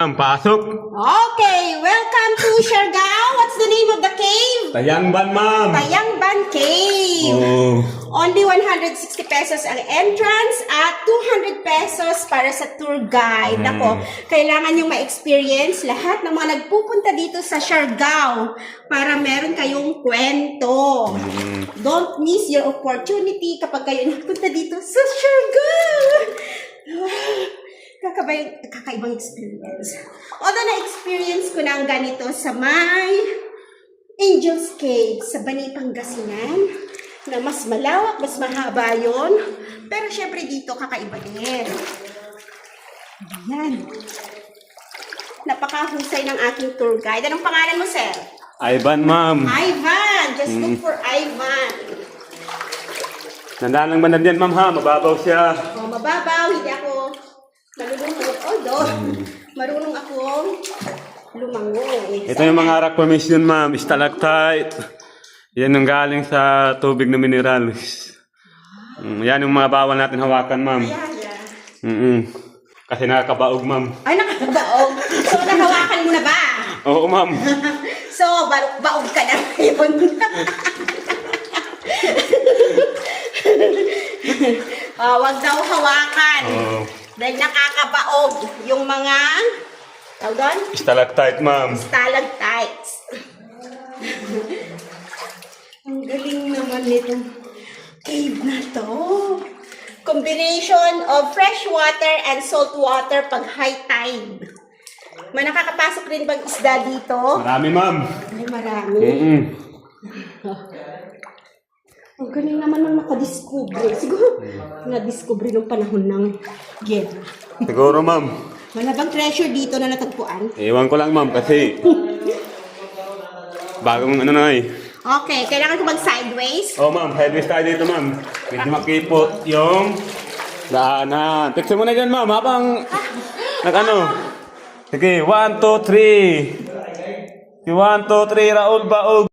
Ang pasok. Okay, welcome to Siargao. What's the name of the cave? Tayangban, ma'am. Tayangban Cave. Oh. Only 160 pesos ang entrance at 200 pesos para sa tour guide. Ako, kailangan yung ma-experience lahat ng mga nagpupunta dito sa Siargao para meron kayong kwento. Don't miss your opportunity kapag kayo nagpunta dito sa Siargao. Kakaibang experience. Although na-experience ko na ang ganito sa may Angel's Cave sa Bani, Pangasinan, na mas malawak, mas mahaba yun. Pero syempre dito kakaiba din. Ayan. Napakahusay ng aking tour guide. Anong pangalan mo, sir? Ivan, ma'am. Ivan. Just look for Ivan. Nandaan lang ba nandiyan, ma'am, ha? Mababaw siya. O, mababaw. Hindi ako nalulunod. Although, marunong akong lumangoy. Ito yung mga rock formation, ma'am. Stalactite. Yan yung galing sa tubig na minerals. Yan yung mga bawal natin hawakan, ma'am. Ayan. Kasi nakakabaog, ma'am. Ay, nakakabaog. So, nahawakan mo na ba? Oo, ma'am. So, baog ka na ngayon. Wag daw hawakan. Dahil nakakabaog yung mga tawag doon? Stalactite, ma'am. Stalactites. Ang galing naman nitong cave na to. Combination of fresh water and salt water pag high tide. May nakakapasok rin bang isda dito? Marami, ma'am. Ay, marami. Ang galing naman nang nakadiscover. Siguro, na-discover nung panahon ng gera. Siguro, ma'am. Wala bang treasure dito na natagpuan? Iwan ko lang, ma'am, kasi bagong ano na eh. Okay, kailangan ko mag-sideways? Oh, ma'am. Sideways tayo dito, ma'am. Medyo makipot yung daanan. Tiksin mo na dyan, ma'am. Habang nag-ano. Sige, 1, 2, 3. 1, 2, 3, Raul Baog.